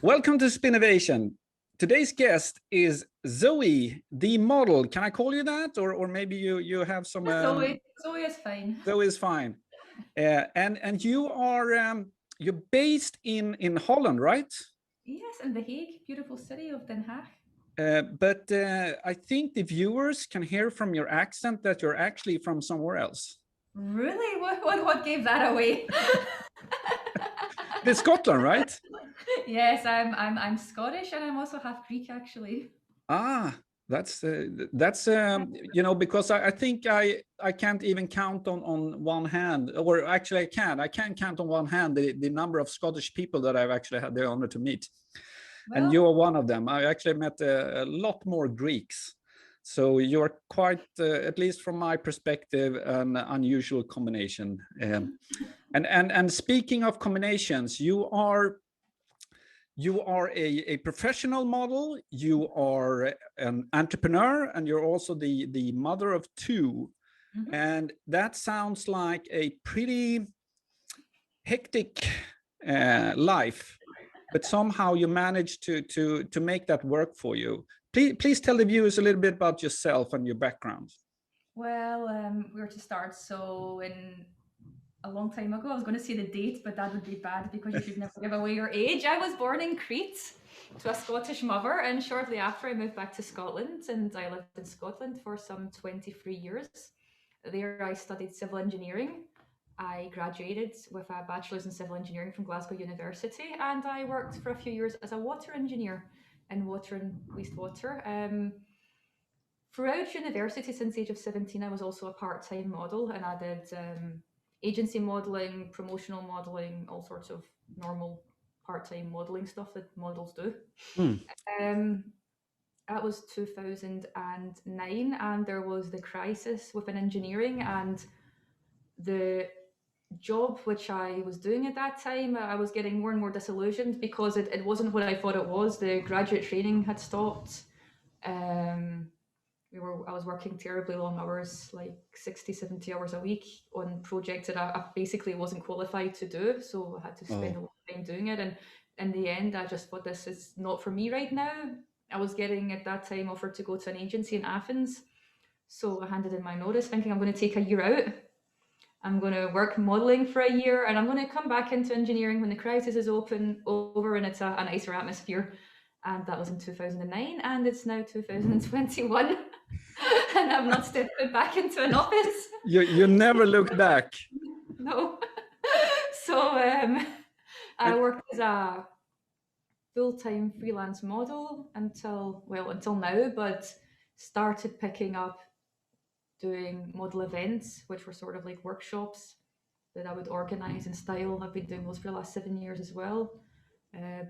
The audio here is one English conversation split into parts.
Welcome to Spinnovation. Today's guest is Zoe, the model. Can I call you that, or maybe you have some? Zoe is fine. Zoe is fine. And you are you're based in Holland, right? Yes, in The Hague, beautiful city of Den Haag. But I think the viewers can hear from your accent that you're actually from somewhere else. Really? What gave that away? It's Scotland, right? Yes, I'm Scottish and I'm also half Greek actually. Ah, that's because I think I can't even count on one hand, or actually I can count on one hand the number of Scottish people that I've actually had the honor to meet, and you Well, are one of them. I actually met a lot more Greeks, so you're quite, at least from my perspective, an unusual combination. And speaking of combinations, you are a professional model, you are an entrepreneur, and you're also the mother of two. mhm. And that sounds like a pretty hectic life, but somehow you managed to make that work for you. Please tell the viewers a little bit about yourself and your background. Well, we were to start. So in a long time ago, I was going to say the date, but that would be bad because you should never give away your age. I was born in Crete to a Scottish mother, and shortly after, I moved back to Scotland, and I lived in Scotland for some 23 years. There, I studied civil engineering. I graduated with a bachelor's in civil engineering from Glasgow University, and I worked for a few years as a water engineer in water and wastewater. Throughout university, since the age of 17, I was also a part-time model, and I did agency modeling, promotional modeling, all sorts of normal part-time modeling stuff that models do. Hmm. Um, that was 2009, and there was the crisis within engineering, and the job which I was doing at that time, I was getting more and more disillusioned because it wasn't what I thought it was. The graduate training had stopped. Um, I was working terribly long hours, like 60, 70 hours a week on projects that I basically wasn't qualified to do. So I had to spend a Oh. lot of time doing it. And in the end, I just thought this is not for me right now. I was getting at that time offered to go to an agency in Athens. So I handed in my notice thinking I'm going to take a year out. I'm going to work modeling for a year and I'm going to come back into engineering when the crisis is over and it's a nicer atmosphere. And that was in 2009 and it's now 2021 and I've not stepped foot back into an office. You never look back. No. So I And worked as a full-time freelance model until now, but started picking up doing model events, which were sort of like workshops that I would organize and style. I've been doing those for the last 7 years as well,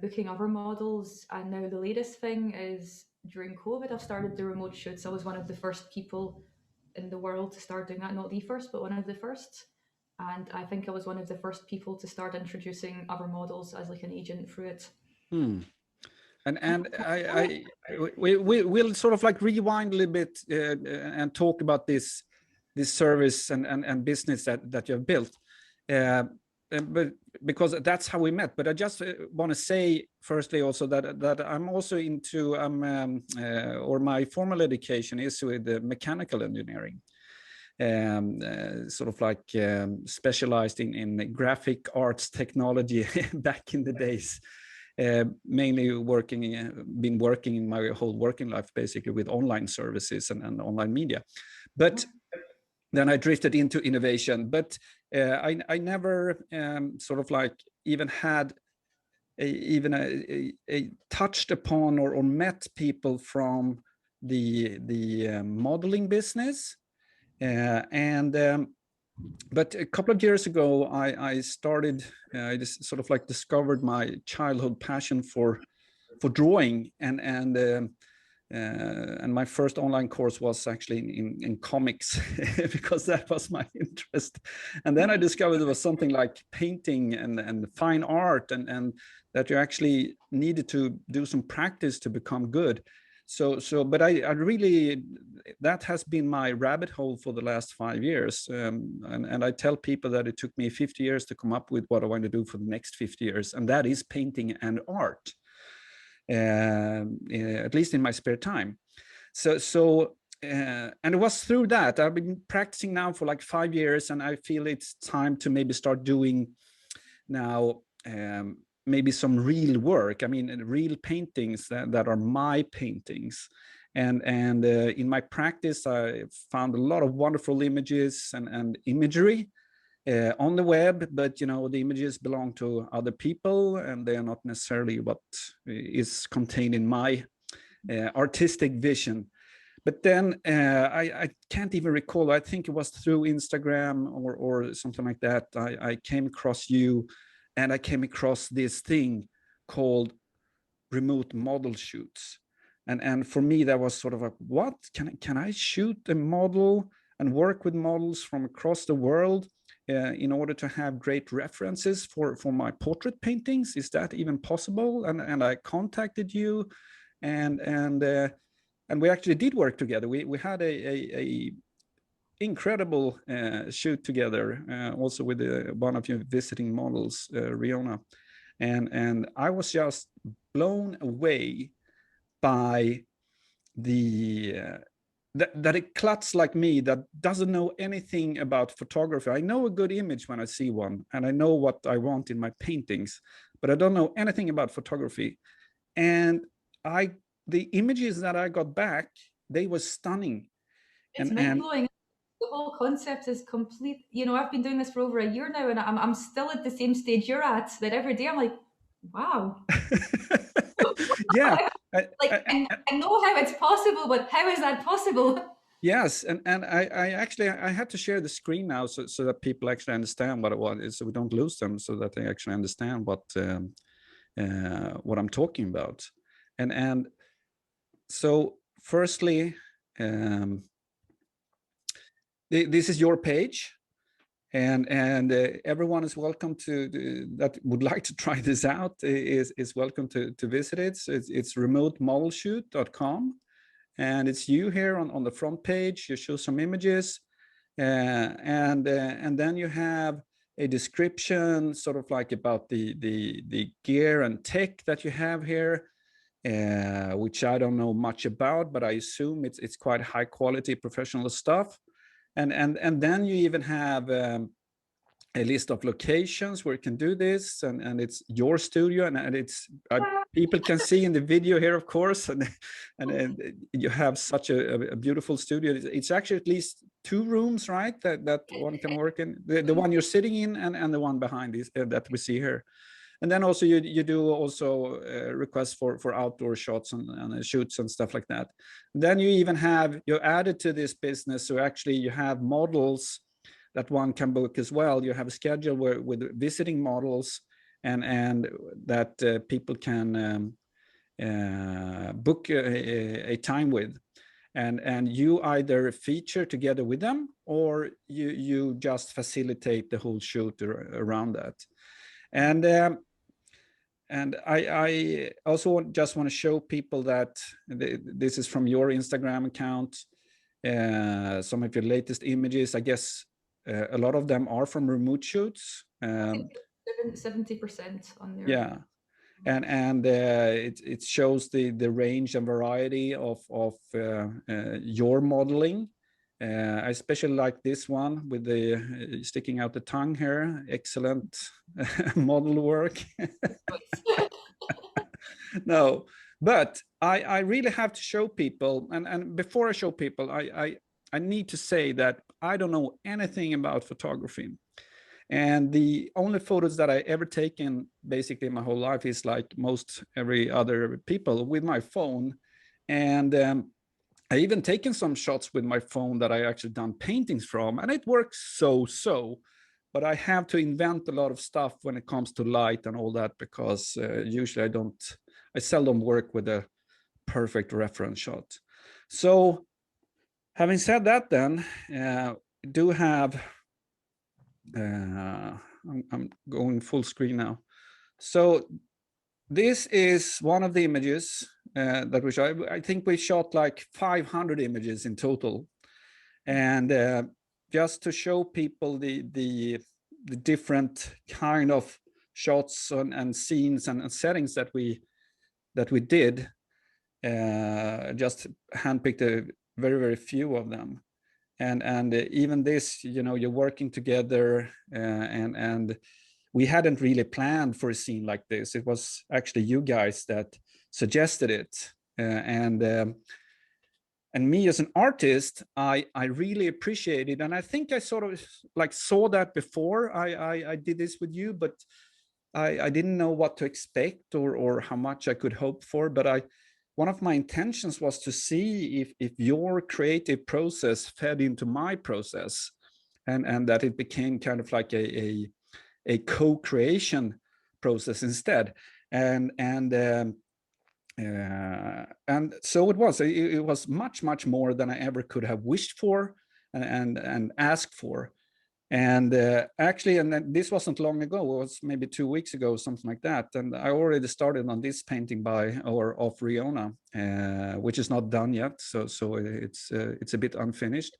booking other models. And now the latest thing is during COVID, I've started the remote shoots. I was one of the first people in the world to start doing that, not the first, but one of the first. And I think I was one of the first people to start introducing other models as like an agent through it. hmm. And we will sort of like rewind a little bit and talk about this service and business that you have built, but because that's how we met. But I just want to say firstly also that I'm also into or my formal education is with mechanical engineering. Sort of like specialized in graphic arts technology back in the days. Mainly been working in my whole working life basically with online services and online media. But then I drifted into innovation. But I never sort of like even had a touched upon or met people from the modeling business. And but a couple of years ago, I started. I just sort of like discovered my childhood passion for drawing, and my first online course was actually in comics because that was my interest. And then I discovered there was something like painting and fine art, and that you actually needed to do some practice to become good. But I really, that has been my rabbit hole for the last 5 years. And I tell people that it took me 50 years to come up with what I want to do for the next 50 years, and that is painting and art. at least in my spare time. And it was through that I've been practicing now for like 5 years, and I feel it's time to maybe start doing now maybe some real work. I mean, real paintings that are my paintings. And in my practice, I found a lot of wonderful images and imagery on the web, but you know, the images belong to other people, and they are not necessarily what is contained in my artistic vision. But then I can't even recall. I think it was through Instagram or something like that. I came across you, and I came across this thing called remote model shoots. And for me, that was sort of like, what? Can I shoot a model and work with models from across the world in order to have great references for my portrait paintings? Is that even possible? And I contacted you, and we actually did work together. We had a incredible shoot together, also with one of your visiting models, Riona, and I was just blown away by the that a klutz like me that doesn't know anything about photography. I know a good image when I see one, and I know what I want in my paintings, but I don't know anything about photography. And the images that I got back, they were stunning. It's mind blowing. The whole concept is complete. You know, I've been doing this for over a year now, and I'm still at the same stage you're at. That every day I'm like, wow. Yeah. I know how it's possible, but how is that possible? Yes, and I actually I had to share the screen now so that people actually understand what it was, so we don't lose them, so that they actually understand what I'm talking about. And so firstly, this is your page, and everyone is welcome to that would like to try this out is welcome to visit it. So it's remotemodelshoot.com. And it's you here on the front page. You show some images, and then you have a description, sort of like about the gear and tech that you have here, which I don't know much about, but I assume it's quite high quality professional stuff. And then you even have a list of locations where you can do this, and it's your studio, and it's people can see in the video here, of course, and you have such a beautiful studio. It's actually at least 2 rooms, right, that one can work in, the one you're sitting in, and the one behind this that we see here. And then also you do also requests for outdoor shots and shoots and stuff like that. And then you even have, you added to this business, so actually you have models that one can book as well. You have a schedule with visiting models, and that people can book a time with, and you either feature together with them, or you just facilitate the whole shoot around that. And I also just want to show people that this is from your Instagram account. Some of your latest images, I guess a lot of them are from remote shoots. 70% on there. Yeah, and it shows the range and variety of your modeling. I especially like this one with the sticking out the tongue here. Excellent model work. No, but I really have to show people, and before I show people, I need to say that I don't know anything about photography. And the only photos that I ever taken basically my whole life is like most every other people with my phone. And I even taken some shots with my phone that I actually done paintings from, and it works so. But I have to invent a lot of stuff when it comes to light and all that, because usually I seldom work with a perfect reference shot. So having said that, then do have I'm going full screen now. So this is one of the images that we shot. I think we shot like 500 images in total, and just to show people the different kind of shots and scenes and settings that we that we did, just handpicked a very, very few of them. And even this, you're working together, and we hadn't really planned for a scene like this. It was actually you guys that suggested it. And me as an artist, I really appreciate it. And I think I sort of like saw that before I did this with you, but I didn't know what to expect or how much I could hope for. But one of my intentions was to see if your creative process fed into my process, and that it became kind of like a co-creation process instead. And so it was. It was much more than I ever could have wished for and asked for. And actually, and this wasn't long ago. It was maybe 2 weeks ago, something like that. And I already started on this painting of Riona, which is not done yet. So it's a bit unfinished.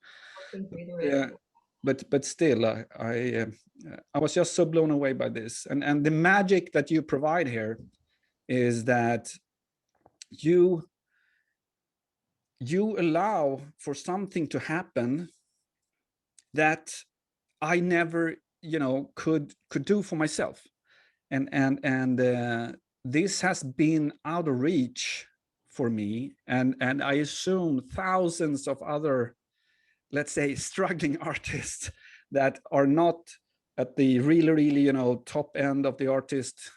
Yeah, but still, I was just so blown away by this. And the magic that you provide here is that you allow for something to happen that I never, could do for myself. And this has been out of reach for me, and I assume thousands of other, let's say, struggling artists that are not at the really top end of the artist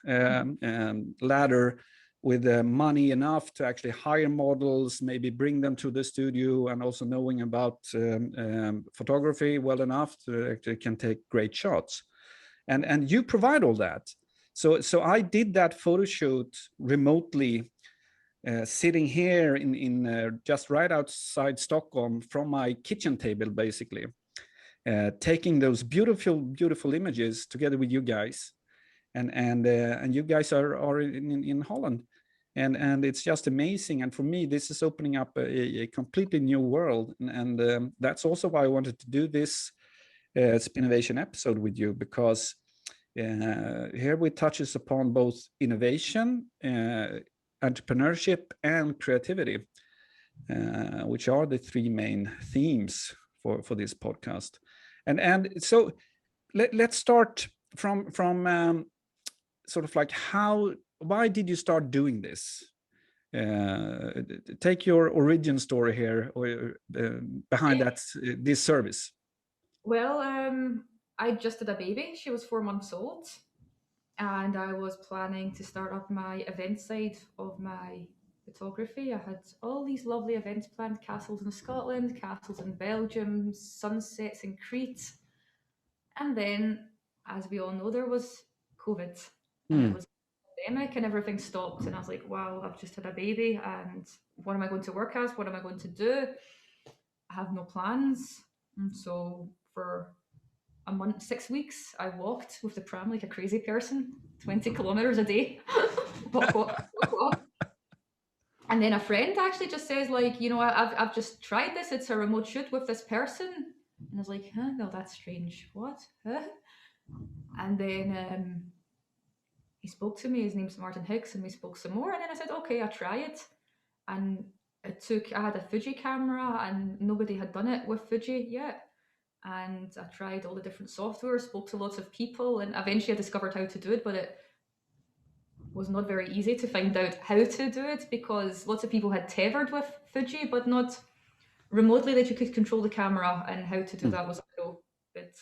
ladder, with money enough to actually hire models, maybe bring them to the studio, and also knowing about photography well enough to actually can take great shots. And you provide all that. So I did that photo shoot remotely, sitting here in just right outside Stockholm from my kitchen table, basically, taking those beautiful images together with you guys. And you guys are in Holland, and it's just amazing. And for me, this is opening up a completely new world, and that's also why I wanted to do this Spinnovation episode with you, because here we touches upon both innovation, entrepreneurship, and creativity, which are the three main themes for this podcast. And so let's start from sort of like why did you start doing this? Take your origin story here, or behind that this service. Well, I just had a baby. She was 4 months old, and I was planning to start up my event side of my photography. I had all these lovely events planned: castles in Scotland, castles in Belgium, sunsets in Crete. And then, as we all know, there was COVID, and it was a pandemic, and everything stopped. And I was like, wow, I've just had a baby, and what am I going to work as? What am I going to do? I have no plans. And so for a month, 6 weeks, I walked with the pram like a crazy person, 20 kilometers a day. walk. And then a friend actually just says, like, I've just tried this. It's a remote shoot with this person. And I was like, huh, no, that's strange. What? Huh? And then he spoke to me. His name's Martin Hicks, and we spoke some more. And then I said, okay, I'll try it. And I had a Fuji camera, and nobody had done it with Fuji yet. And I tried all the different software, spoke to lots of people, and eventually I discovered how to do it, but it was not very easy to find out how to do it, because lots of people had tethered with Fuji, but not remotely that you could control the camera, and how to do that was a little bit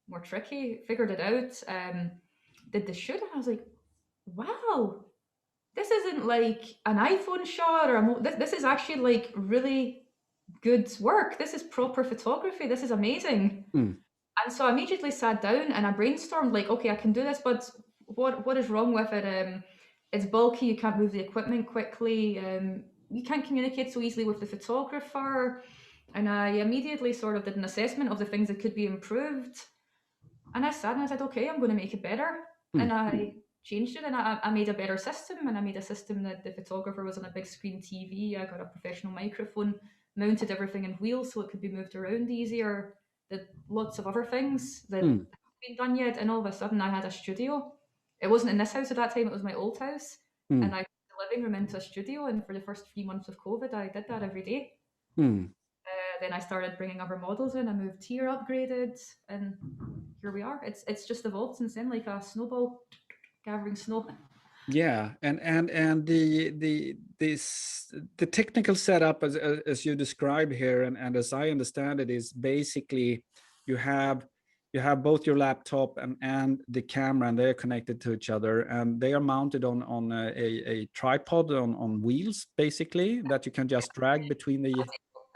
more tricky. Figured it out, did the shoot, and I was like, wow, this isn't like an iPhone shot, or this is actually like really good work. This is proper photography. This is amazing. And so I immediately sat down and I brainstormed, like, okay, I can do this, but what is wrong with it? It's bulky. You can't move the equipment quickly. You can't communicate so easily with the photographer. And I immediately sort of did an assessment of the things that could be improved. And I sat and I said, okay, I'm going to make it better. And I changed it, and I made a better system, and I made a system that the photographer was on a big screen TV. I got a professional microphone, mounted everything in wheels so it could be moved around easier. Did lots of other things that haven't been done yet, and all of a sudden I had a studio. It wasn't in this house at that time, it was my old house. And I living room into a studio, and for the first 3 months of COVID, I did that every day. Hmm. Then I started bringing other models in. I moved here, upgraded, and here we are. It's just evolved since then, like a snowball gathering snow. Yeah, and the technical setup as you describe here, and as I understand it, is basically you have both your laptop and the camera, and they're connected to each other, and they are mounted on a tripod on wheels, basically, that you can just drag between the.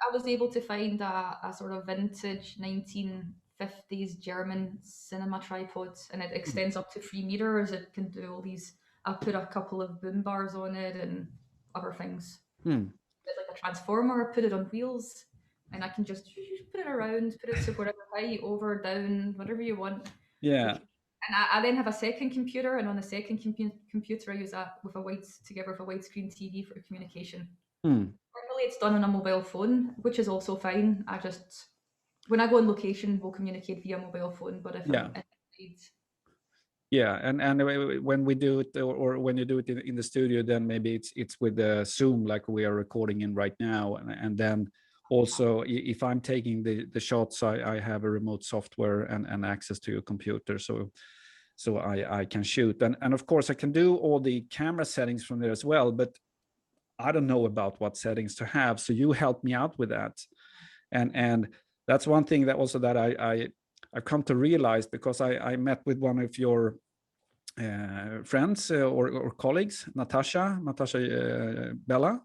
I was able to find a sort of vintage 1950s German cinema tripod, and it extends up to 3 meters. It can do all these. I put a couple of boom bars on it and other things. Hmm. It's like a transformer, put it on wheels, and I can just put it around, put it to wherever height, over, down, whatever you want. Yeah. And I then have a second computer, and on the second computer, I use that with a together with a widescreen TV for communication. Hmm. Normally, it's done on a mobile phone, which is also fine. I just, when I go on location, we'll communicate via mobile phone. But if Yeah. I'm inside, Yeah, and when we do it, or when you do it in the studio, then maybe it's with the Zoom, like we are recording in right now, and then also if I'm taking the shots, I have a remote software and access to your computer, so I can shoot, and of course I can do all the camera settings from there as well, but I don't know about what settings to have, so you help me out with that, and that's one thing that also that I've come to realize, because I met with one of your friends or colleagues, Natasha Bella.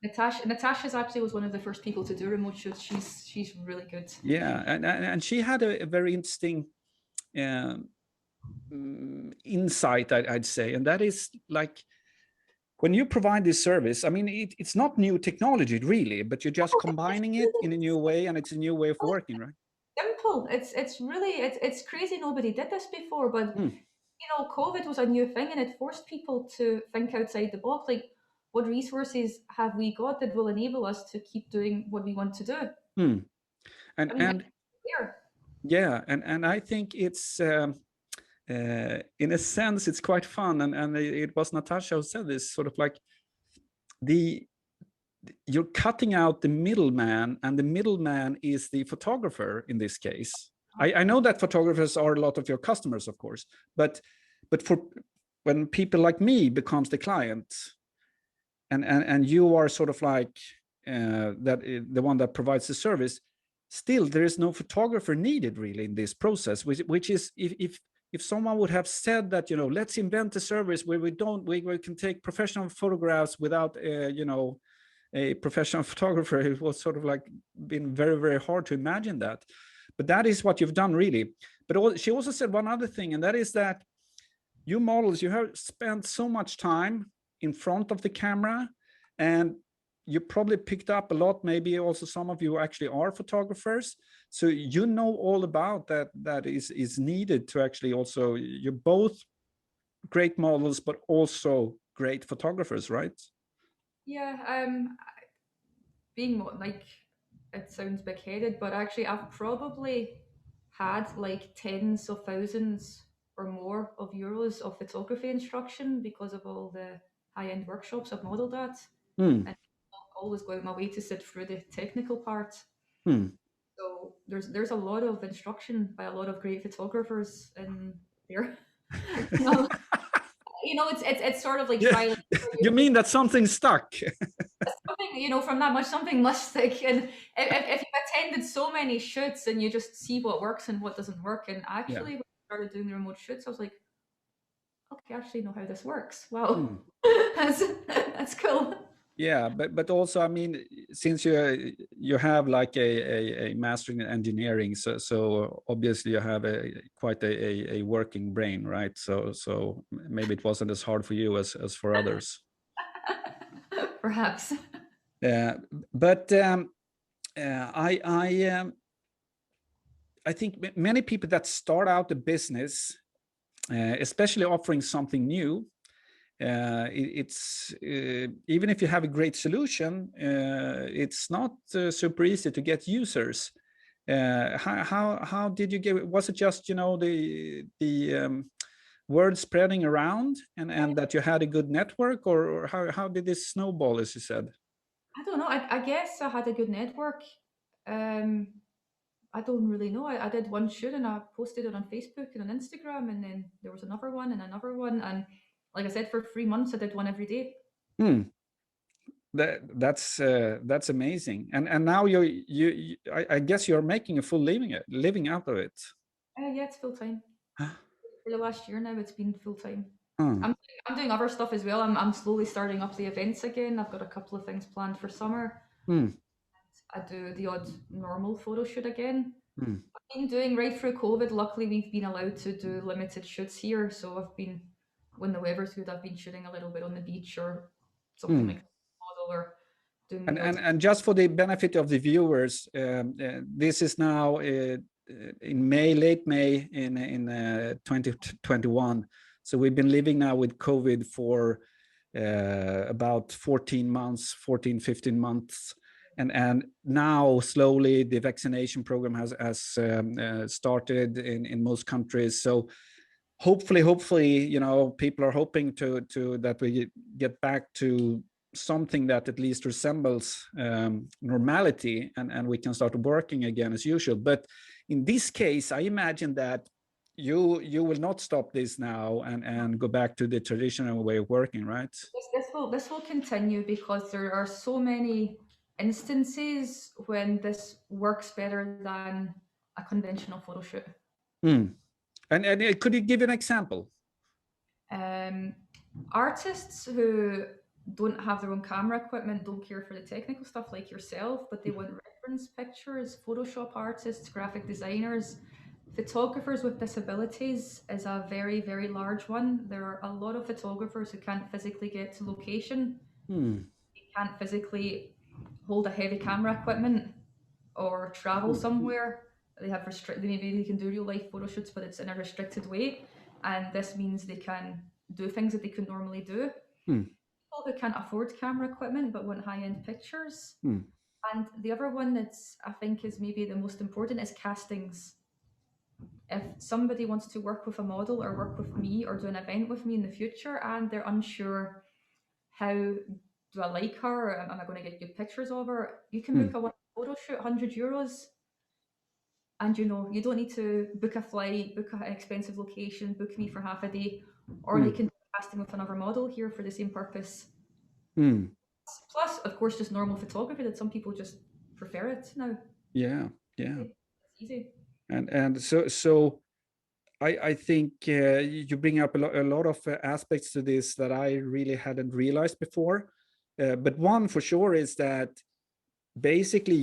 Natasha's actually was one of the first people to do remote shoots. She's really good. Yeah, and she had a very interesting insight, I'd say, and that is like, when you provide this service, I mean, it's not new technology really, but you're just combining it in a new way, and it's a new way of working, right? Simple. It's really it's crazy. Nobody did this before, but Hmm. COVID was a new thing, and it forced people to think outside the box. Like, what resources have we got that will enable us to keep doing what we want to do? Hmm. I mean, And here. yeah, and I think it's in a sense it's quite fun, and it was Natasha who said this, sort of like the you're cutting out the middleman, and the middleman is the photographer in this case. I know that photographers are a lot of your customers, of course, but for when people like me becomes the client, and you are sort of like the one that provides the service, still there is no photographer needed really in this process, which is, if someone would have said that, let's invent a service where we can take professional photographs without a professional photographer, it was sort of like been very, very hard to imagine that. But that is what you've done really. But she also said one other thing, and that is that you models, you have spent so much time in front of the camera, and you probably picked up a lot, maybe also some of you actually are photographers, so you know all about that is needed to actually also, you're both great models but also great photographers, right? Yeah, being like, it sounds big headed, but actually, I've probably had like tens of thousands or more of euros of photography instruction because of all the high end workshops I've modeled at, Hmm. and always going my way to sit through the technical part. Hmm. So there's a lot of instruction by a lot of great photographers in there. No, it's sort of like Yeah. trial. You mean that something stuck? Something, from that much, something must stick. And if you've attended so many shoots and you just see what works and what doesn't work, and Yeah. actually when I started doing the remote shoots, I was like, okay, I actually know how this works. Wow, Hmm. that's cool. Yeah, but also, I mean, since you have like a master in engineering, so obviously you have quite a working brain, right? So maybe it wasn't as hard for you as for others. Perhaps. Uh, but I think many people that start out a business, especially offering something new, it's even if you have a great solution, it's not super easy to get users. How did you get? Was it just the word spreading around, and that you had a good network, or how did this snowball, as you said? I don't know. I guess I had a good network. Um, I don't really know. I did one shoot and I posted it on Facebook and on Instagram, and then there was another one and another one. And like I said, for 3 months, I did one every day. Hmm. That's amazing. And now I guess you're making a full living out of it. Yeah, it's full time. For the last year now, it's been full time. Hmm. I'm doing other stuff as well. I'm slowly starting up the events again. I've got a couple of things planned for summer. Hmm. I do the odd normal photo shoot again. Hmm. I've been doing right through COVID. Luckily, we've been allowed to do limited shoots here. So I've been, when the weather's good, I've been shooting a little bit on the beach or something Hmm. like model, or doing And, the odd. and just for the benefit of the viewers, this is now in May, late May in 2021. So we've been living now with COVID for about 14 months, 14, 15 months. And now slowly the vaccination program has started in most countries. So hopefully, people are hoping to that we get back to something that at least resembles normality, and we can start working again as usual. But in this case, I imagine that you will not stop this now and go back to the traditional way of working, right? This will continue because there are so many instances when this works better than a conventional photo shoot. Hmm. And could you give an example? Um, Artists who don't have their own camera equipment, don't care for the technical stuff like yourself, but they want reference pictures. Photoshop artists, graphic designers, photographers with disabilities is a very, very large one. There are a lot of photographers who can't physically get to location. Hmm. They can't physically hold a heavy camera equipment or travel somewhere. They have maybe they can do real life photo shoots, but it's in a restricted way, and this means they can do things that they could normally do. Hmm. People who can't afford camera equipment but want high end pictures. Hmm. And the other one that's I think is maybe the most important is castings. If somebody wants to work with a model or work with me or do an event with me in the future and they're unsure how do I like her, or am I going to get good pictures of her, you can Hmm. book a one photo shoot, €100, and you don't need to book a flight, book an expensive location, book me for half a day, or Hmm. they can do casting with another model here for the same purpose. Hmm. Plus, of course, just normal photography that some people just prefer it now. Yeah. It's easy. And so I think you bring up a lot of aspects to this that I really hadn't realized before. But one for sure is that basically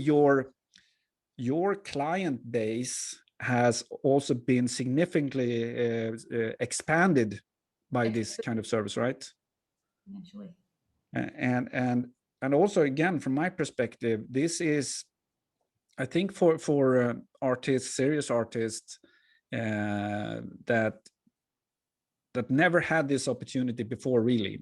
your client base has also been significantly expanded by this kind of service, right? Eventually. And and also, again, from my perspective, this is, I think, for artists, serious artists, that never had this opportunity before, really.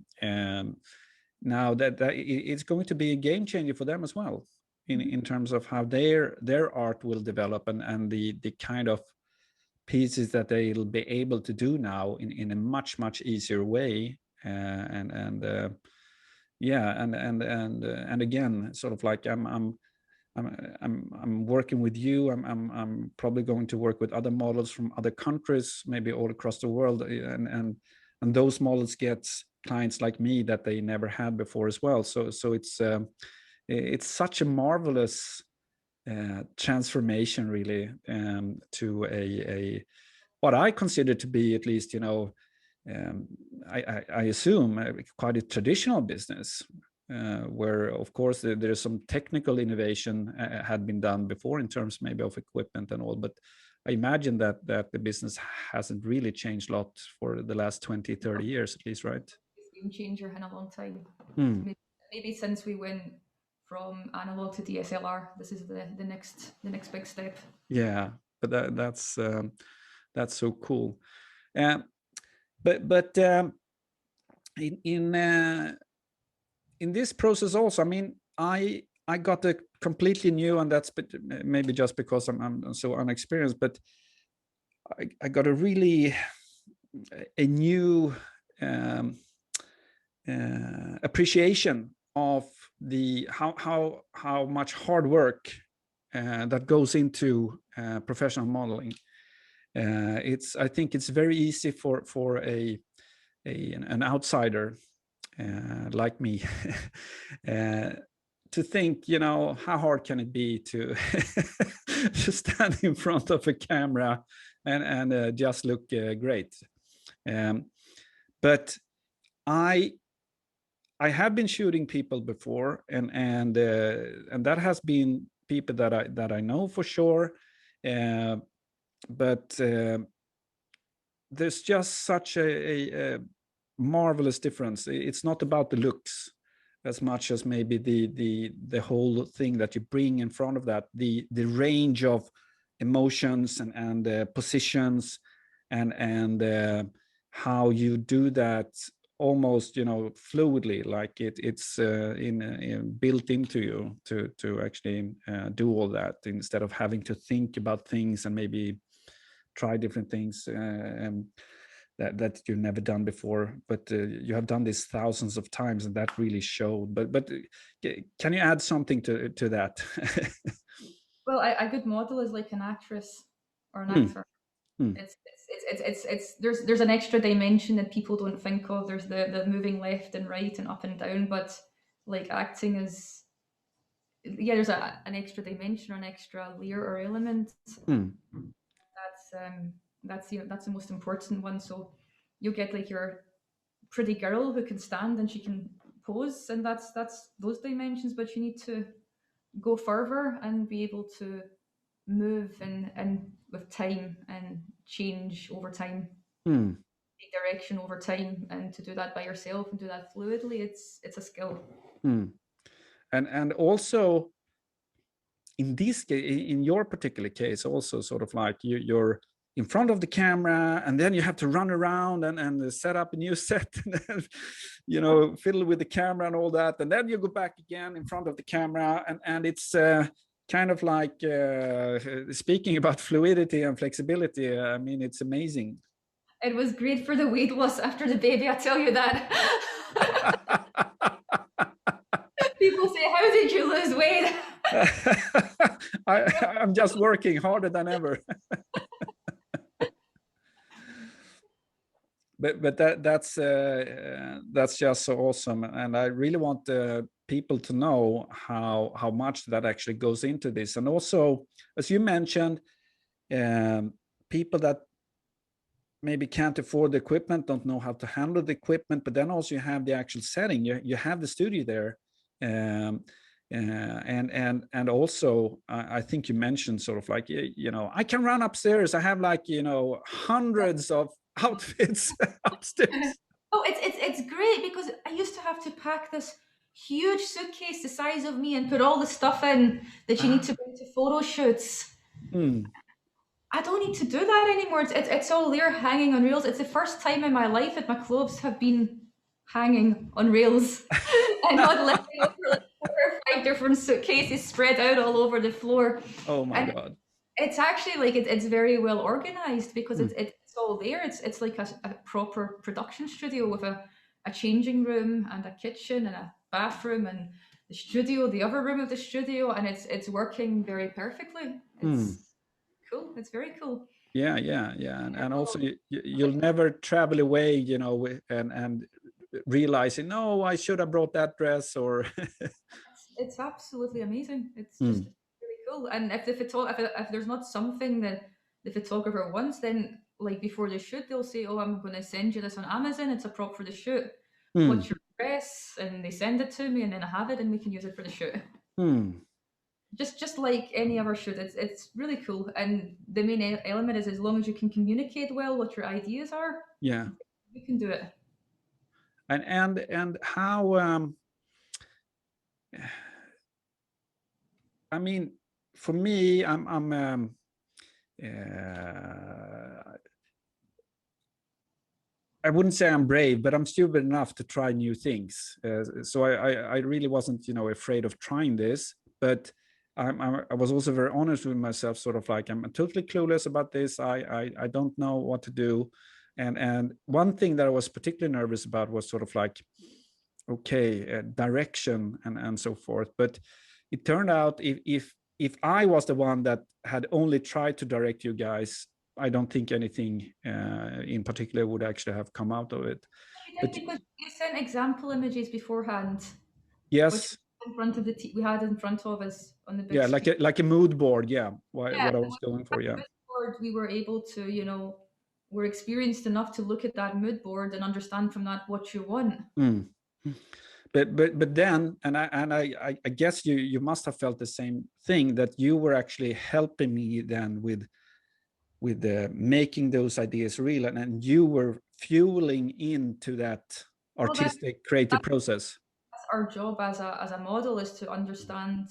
Now that it's going to be a game changer for them as well, in terms of how their art will develop, and the kind of pieces that they'll be able to do now in a much easier way. Yeah, and again, sort of like I'm working with you. I'm probably going to work with other models from other countries, maybe all across the world, and those models get clients like me that they never had before as well. So it's such a marvelous transformation, really, to a what I consider to be, at least, um, I assume, quite a traditional business, where, of course, there's some technical innovation had been done before in terms maybe of equipment and all, but I imagine that the business hasn't really changed a lot for the last 20, 30 years at least, right? Game changer in a long time. Hmm. Maybe since we went from analog to DSLR, this is the next big step. Yeah, but that's so cool. Um, but in this process also, I mean, I got a completely new, and that's maybe just because I'm so unexperienced, but I got a really a new appreciation of the how much hard work that goes into professional modeling. I think it's very easy for an outsider like me to think, how hard can it be to to stand in front of a camera and just look great. But I have been shooting people before, and that has been people that I know for sure. But there's just such a marvelous difference. It's not about the looks as much as maybe the whole thing that you bring in front of that, the range of emotions and positions and how you do that almost fluidly, like it's built into you to actually do all that, instead of having to think about things and maybe try different things that you've never done before, but you have done this thousands of times, and that really showed. But can you add something to that? Well, a good model is like an actress or an Hmm, actor. hmm, It's there's an extra dimension that people don't think of. There's the moving left and right and up and down, but like acting is, yeah, there's an extra dimension or an extra layer or element. hmm, That's the most important one. So you'll get like your pretty girl who can stand and she can pose, and that's those dimensions. But you need to go further and be able to move and with time and change over time, hmm, direction over time, and to do that by yourself and do that fluidly, it's a skill. hmm. And also in this case, in your particular case, also sort of like you're in front of the camera, and then you have to run around and set up a new set, and then, fiddle with the camera and all that, and then you go back again in front of the camera, and it's kind of like speaking about fluidity and flexibility. I mean, it's amazing. It was great for the weight loss after the baby, I tell you that. People say, how did you lose weight? I'm just working harder than ever. But that's just so awesome, and I really want people to know how much that actually goes into this. And also, as you mentioned, people that maybe can't afford the equipment, don't know how to handle the equipment, but then also you have the actual setting, you have the studio there. And also I think you mentioned sort of like, I can run upstairs, I have like hundreds of outfits upstairs. Oh, it's great because I used to have to pack this huge suitcase the size of me and put all the stuff in that you need to bring to photo shoots. Hmm. I don't need to do that anymore. It's all there hanging on rails. It's the first time in my life that my clothes have been hanging on rails and not lifting over like 4 or 5 different suitcases spread out all over the floor. Oh my And God. it's actually like it's very well organized because Hmm. it's all there. It's like a proper production studio with a changing room and a kitchen and a bathroom and the studio, the other room of the studio, and it's working very perfectly. Hmm. It's cool. It's very cool. Yeah. And also you'll never travel away, and realizing, no, I should have brought that dress, or It's absolutely amazing. It's Hmm. just really cool. And if the if there's not something that the photographer wants, then like before the shoot, they'll say, "Oh, I'm going to send you this on Amazon. It's a prop for the shoot. Hmm. What's your address?" And they send it to me, and then I have it, and we can use it for the shoot. Hmm. Just like any other shoot, it's really cool. And the main element is as long as you can communicate well what your ideas are, Yeah. you can do it. And how I mean, for me, I'm I wouldn't say I'm brave, but I'm stupid enough to try new things. So I really wasn't, afraid of trying this. But I was also very honest with myself, sort of like, I'm totally clueless about this. I don't know what to do. And one thing that I was particularly nervous about was sort of like, okay, direction and so forth. But it turned out if I was the one that had only tried to direct you guys, I don't think anything in particular would actually have come out of it. You did, But because you sent example images beforehand, which yes, in front of we had in front of us on the big yeah, screen. like a mood board, yeah, Yeah, what I was going for, yeah. mood board, we were able to, we're experienced enough to look at that mood board and understand from that what you want. Mm. But then, and I guess you must have felt the same thing, that you were actually helping me then with making those ideas real, and you were fueling into that Well, artistic creative process. that's our job as a model, is to understand,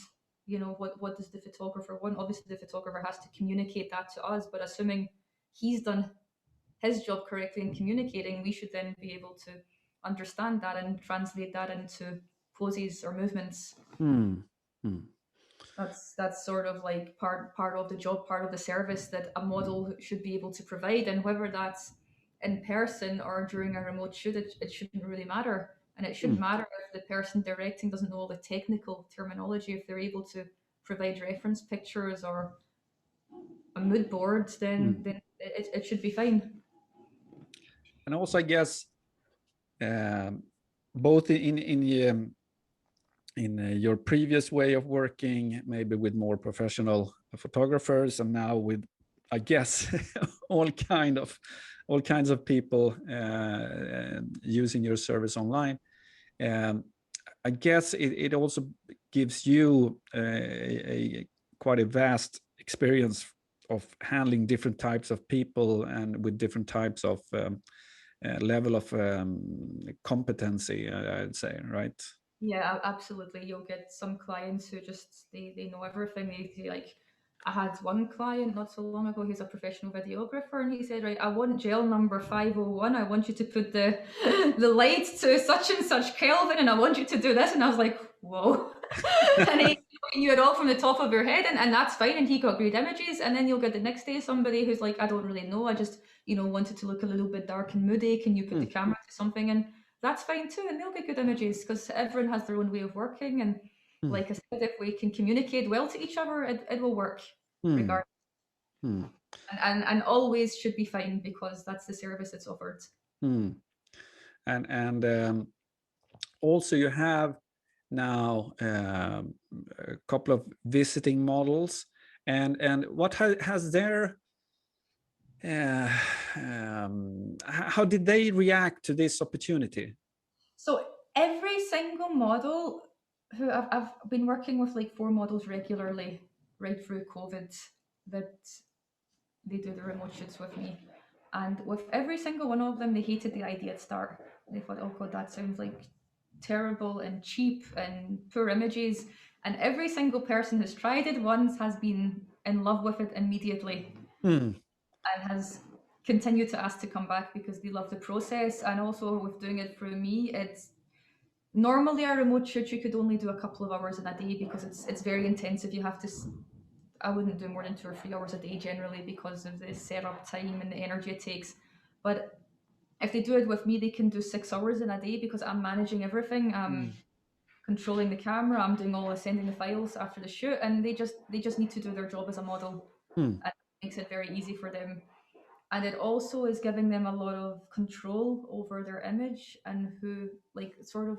what does the photographer want. Obviously the photographer has to communicate that to us, but assuming he's done his job correctly in communicating, we should then be able to understand that and translate that into poses or movements. Hmm. Hmm. That's sort of like part of the job, part of the service that a model should be able to provide. And whether that's in person or during a remote shoot, it shouldn't really matter. And it shouldn't Hmm. matter if the person directing doesn't know all the technical terminology. If they're able to provide reference pictures or a mood board, then Hmm. it should be fine. And also, I guess, both in your previous way of working, maybe with more professional photographers, and now with, I guess, all kinds of people using your service online. Um, I guess it also gives you quite a vast experience of handling different types of people and with different types of level of competency, I'd say, right? Yeah, absolutely. You'll get some clients who just they know everything. They like, I had one client not so long ago. He's a professional videographer, and he said, "Right, I want gel number 501. I want you to put the the light to such and such Kelvin, and I want you to do this." And I was like, "Whoa!" And he knew it all from the top of your head, and that's fine. And he got great images. And then you'll get the next day somebody who's like, "I don't really know. I just wanted to look a little bit dark and moody. Can you put the Hmm. camera to something?" And that's fine too, and they'll get good images because everyone has their own way of working. And Hmm. like I said, if we can communicate well to each other, it will work Hmm. regardless. Hmm. And always should be fine, because that's the service that's offered. Hmm. And also you have now a couple of visiting models, and what has their how did they react to this opportunity? So every single model who I've been working with, like 4 models regularly right through COVID, that they do the remote shoots with me. And with every single one of them, they hated the idea at start. They thought, "Oh God, that sounds like terrible and cheap and poor images." And every single person who's tried it once has been in love with it immediately Hmm. and has continued to ask to come back because they love the process. And also with doing it through me, it's normally a remote shoot you could only do a couple of hours in a day because it's very intensive. You have to. I wouldn't do more than 2 or 3 hours a day generally because of the setup time and the energy it takes. But if they do it with me, they can do 6 hours in a day because I'm managing everything. I'm Hmm. controlling the camera. I'm doing all the sending the files after the shoot, and they just need to do their job as a model, Hmm. and it makes it very easy for them. And it also is giving them a lot of control over their image and who, like, sort of,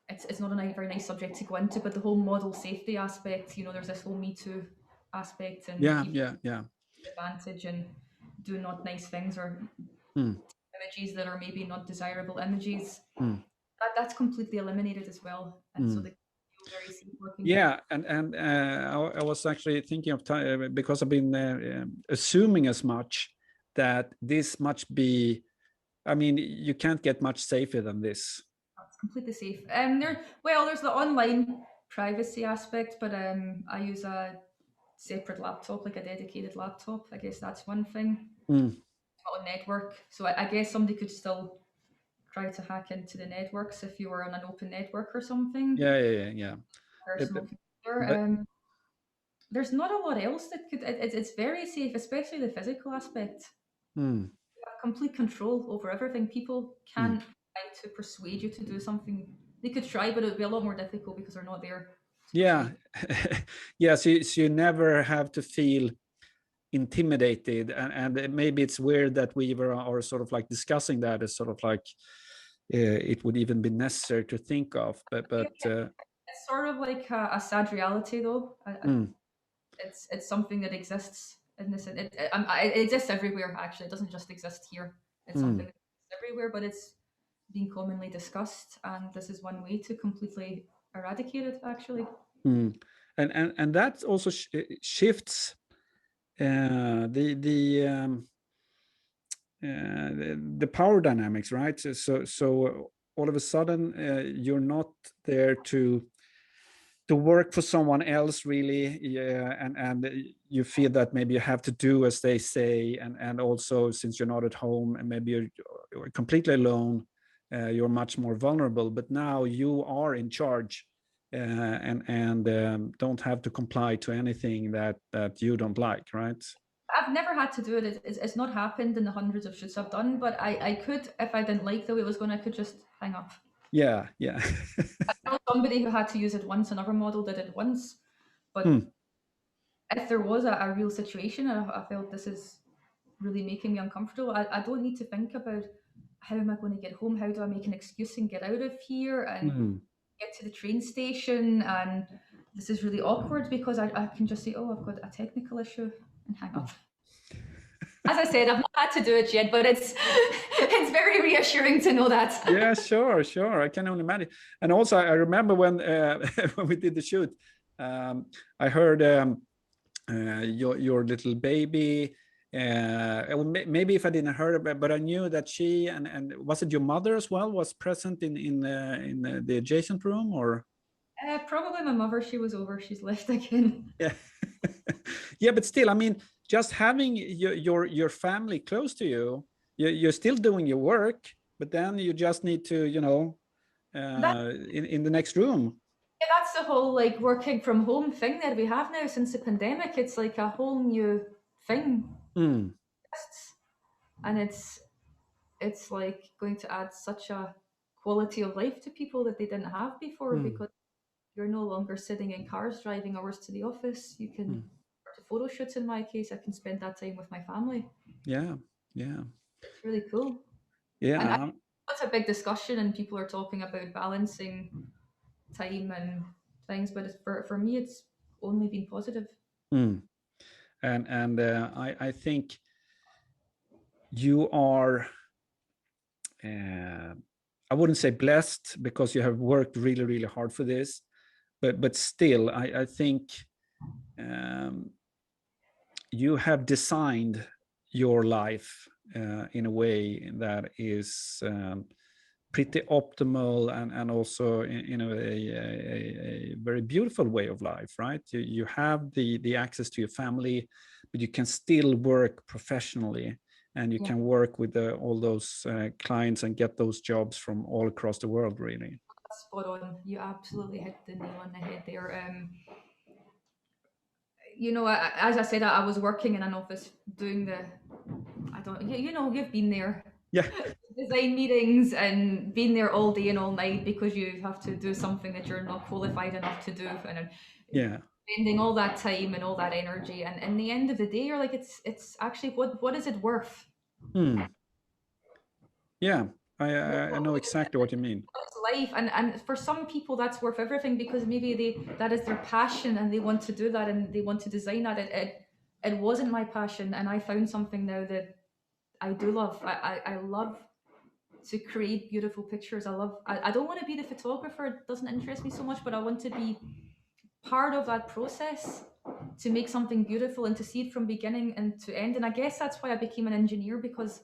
it's not a very nice subject to go into, but the whole model safety aspect, there's this whole Me Too aspect, and Yeah, people yeah, yeah. take advantage and do not nice things, or Hmm. images that are maybe not desirable images. Hmm. That's completely eliminated as well, and so Hmm. they feel very safe working with. Yeah, and I was actually thinking of time, because I've been assuming as much, that this must be. I mean, you can't get much safer than this. It's completely safe. There's the online privacy aspect, but I use a separate laptop, like a dedicated laptop. I guess that's one thing. Hmm. It's not a network, so I guess somebody could still try to hack into the networks if you were on an open network or something. Yeah, yeah, yeah, yeah. Personal computer. But There's not a lot else that could. It's very safe, especially the physical aspect. hmm. You have complete control over everything. People mm. can't try to persuade you to do something. They could try, but it would be a lot more difficult because they're not there to Yeah. persuade. Yeah, so you never have to feel intimidated, and maybe it's weird that we are sort of like discussing that as sort of like it would even be necessary to think of, but It's sort of like a sad reality, though. mm, It's something that exists in this. It exists everywhere. Actually, it doesn't just exist here. It's something mm, that exists everywhere, but it's being commonly discussed, and this is one way to completely eradicate it. Actually, mm. And that also shifts the power dynamics, right? So all of a sudden you're not there to work for someone else really, yeah, and you feel that maybe you have to do as they say, and also since you're not at home and maybe you're completely alone, you're much more vulnerable, but now you are in charge, and don't have to comply to anything that you don't like, right? I've never had to do it. It's not happened in the hundreds of shoots I've done, but I could, if I didn't like the way it was going, I could just hang up. Yeah, yeah. I know somebody who had to use it once. Another model did it once, but Hmm. if there was a real situation and I felt this is really making me uncomfortable, I don't need to think about how am I going to get home? How do I make an excuse and get out of here and Hmm. get to the train station? And this is really awkward because I can just say, oh, I've got a technical issue and hang up. As I said, I've not had to do it yet, but it's it's very reassuring to know that. Yeah, sure. I can only imagine. And also, I remember when when we did the shoot, I heard your little baby. Maybe if I didn't hear it, but I knew that she and was it your mother as well was present in the adjacent room, or Probably my mother. She was over. She's left again. yeah, yeah. But still, I mean, just having your family close to you, you're still doing your work, but then you just need to, That in the next room. Yeah, that's the whole like working from home thing that we have now since the pandemic. It's like a whole new thing, Mm, and it's like going to add such a quality of life to people that they didn't have before mm, because you're no longer sitting in cars driving hours to the office. You can mm. to photo shoots. In my case, I can spend that time with my family. Yeah, yeah, It's really cool, and yeah. that's a big discussion. And people are talking about balancing time and things, but for me, it's only been positive. Mm. And I think you are. Uh, I wouldn't say blessed because you have worked really hard for this, but still, I think um, you have designed your life in a way that is pretty optimal and also in a very beautiful way of life, right? You have the access to your family, but you can still work professionally, and you Yeah. can work with all those clients and get those jobs from all across the world, really. Spot on. You absolutely hit the nail on the head there. You know, as I said, I was working in an office doing the, I don't, you know, you've been there, Yeah, design meetings and being there all day and all night because you have to do something that you're not qualified enough to do, and yeah. spending all that time and all that energy, and in the end of the day, you're like, it's actually what is it worth? Hmm. Yeah, What, I know exactly what you mean. what's life? And for some people, that's worth everything because maybe that is their passion and they want to do that and they want to design that. It wasn't my passion, and I found something now that I do love. I love to create beautiful pictures. I don't want to be the photographer. It doesn't interest me so much, but I want to be part of that process to make something beautiful and to see it from beginning and to end. And I guess that's why I became an engineer because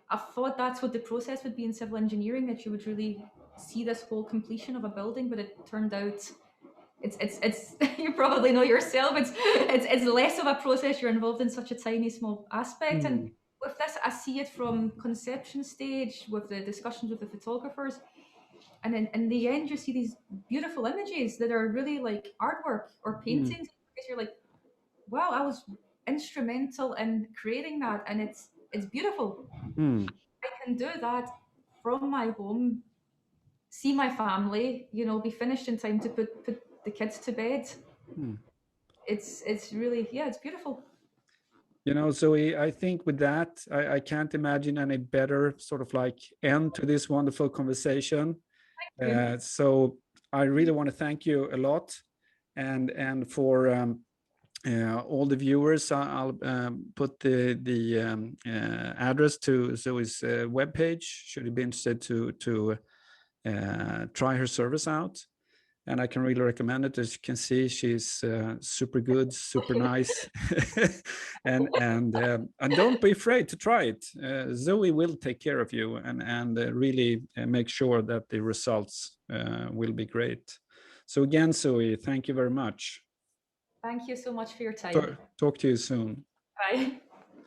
I thought that's what the process would be in civil engineering, that you would really see this whole completion of a building, but it turned out it's you probably know yourself, it's less of a process. You're involved in such a tiny small aspect, and Hmm. with this I see it from conception stage with the discussions with the photographers, and in the end you see these beautiful images that are really like artwork or Hmm. paintings because you're like, wow, I was instrumental in creating that, and it's beautiful. Hmm. I can do that from my home, see my family, you know, be finished in time to put the kids to bed. Hmm. It's really, yeah, it's beautiful. You know, Zoe, I think with that, I can't imagine any better sort of like end to this wonderful conversation. You. So I really want to thank you a lot, and for all the viewers, I'll put the address to Zoe's webpage. Should you be interested to try her service out, and I can really recommend it. As you can see, she's super good, super nice, and don't be afraid to try it. Zoe will take care of you and really make sure that the results will be great. So again, Zoe, thank you very much. Thank you so much for your time. Talk to you soon. Bye.